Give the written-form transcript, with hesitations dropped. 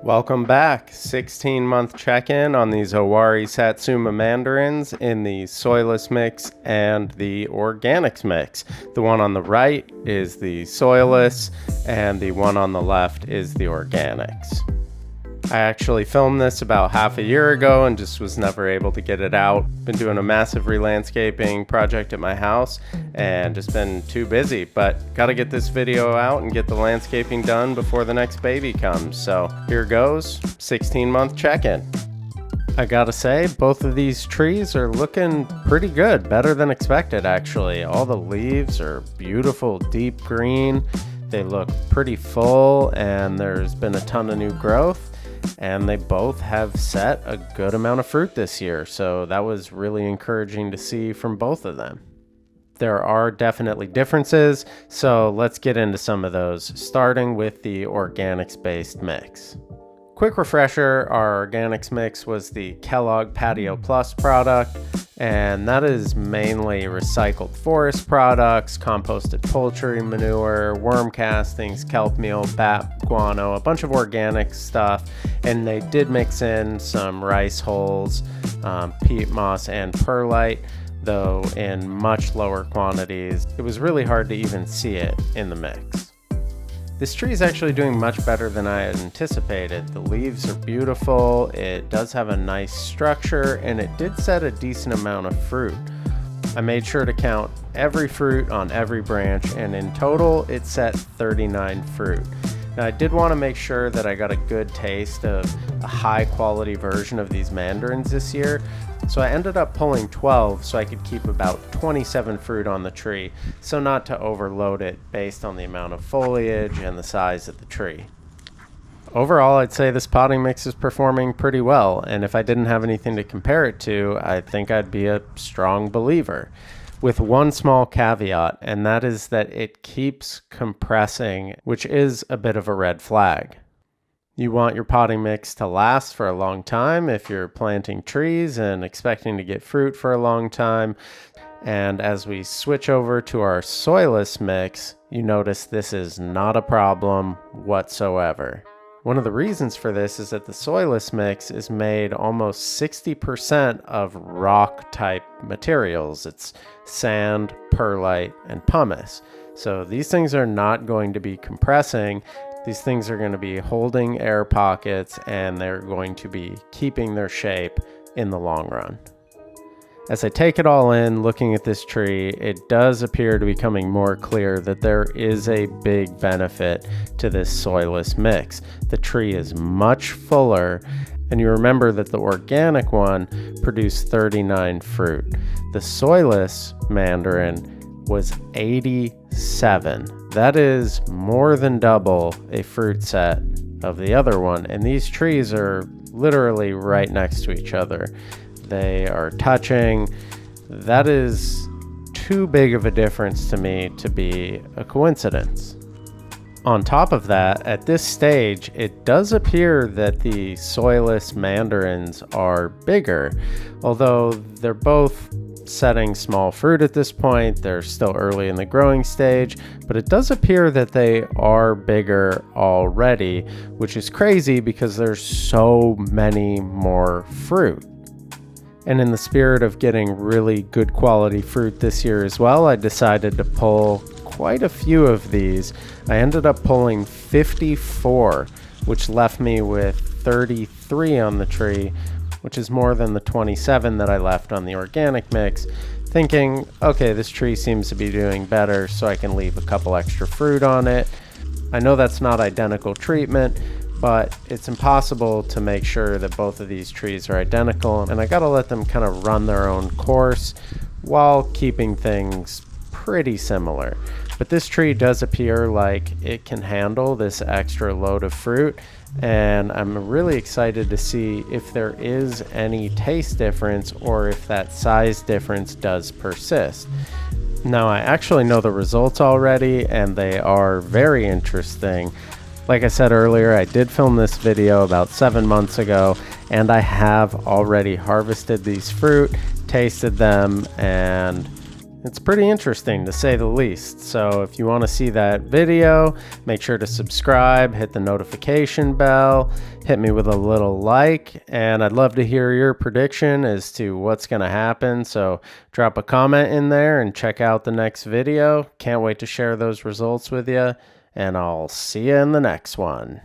Welcome back. 16-month check-in on these Owari Satsuma Mandarins in the Soilless Mix and the Organics Mix. The one on the right is the Soilless, and the one on the left is the Organics. I actually filmed this about half a year ago and just was never able to get it out. Been doing a massive re-landscaping project at my house and just been too busy, but gotta get this video out and get the landscaping done before the next baby comes. So here goes, 16-month check-in. I gotta say, both of these trees are looking pretty good, better than expected actually. All the leaves are beautiful deep green. They look pretty full and there's been a ton of new growth. And they both have set a good amount of fruit this year, so that was really encouraging to see from both of them. There are definitely differences, so let's get into some of those, starting with the organics-based mix. Quick refresher, our organics mix was the Kellogg Patio Plus product, and that is mainly recycled forest products, composted poultry manure, worm castings, kelp meal, bat guano, a bunch of organic stuff, and they did mix in some rice hulls, peat moss, and perlite, though in much lower quantities. It was really hard to even see it in the mix. This tree is actually doing much better than I had anticipated. The leaves are beautiful, it does have a nice structure, and it did set a decent amount of fruit. I made sure to count every fruit on every branch, and in total it set 39 fruit. Now I did want to make sure that I got a good taste of a high quality version of these mandarins this year, so I ended up pulling 12 so I could keep about 27 fruit on the tree, so not to overload it based on the amount of foliage and the size of the tree. Overall, I'd say this potting mix is performing pretty well, and if I didn't have anything to compare it to, I think I'd be a strong believer. With one small caveat, and that is that it keeps compressing, which is a bit of a red flag. You want your potting mix to last for a long time if you're planting trees and expecting to get fruit for a long time. And as we switch over to our soilless mix, you notice this is not a problem whatsoever. One of the reasons for this is that the soilless mix is made almost 60% of rock type materials. It's sand, perlite, and pumice. So these things are not going to be compressing. These things are going to be holding air pockets, and they're going to be keeping their shape in the long run. As I take it all in, looking at this tree, it does appear to be becoming more clear that there is a big benefit to this soilless mix. The tree is much fuller, and you remember that the organic one produced 39 fruit. The soilless mandarin was 87. That is more than double a fruit set of the other one, and these trees are literally right next to each other. They are touching. That is too big of a difference to me to be a coincidence. On top of that, at this stage, it does appear that the soilless mandarins are bigger, although they're both setting small fruit at this point. They're still early in the growing stage, but it does appear that they are bigger already, which is crazy because there's so many more fruit. And in the spirit of getting really good quality fruit this year as well, I decided to pull quite a few of these. I ended up pulling 54, which left me with 33 on the tree, which is more than the 27 that I left on the organic mix, thinking, okay, this tree seems to be doing better, so I can leave a couple extra fruit on it. I know that's not identical treatment, but it's impossible to make sure that both of these trees are identical, and I gotta let them kind of run their own course while keeping things pretty similar. But this tree does appear like it can handle this extra load of fruit, and I'm really excited to see if there is any taste difference or if that size difference does persist. Now, I actually know the results already, and they are very interesting. Like I said earlier, I did film this video about 7 months ago, and I have already harvested these fruit, tasted them, and It's pretty interesting to say the least. So if you want to see that video, make sure to subscribe, hit the notification bell, hit me with a little like, and I'd love to hear your prediction as to what's going to happen. So drop a comment in there and check out the next video. Can't wait to share those results with you, and I'll see you in the next one.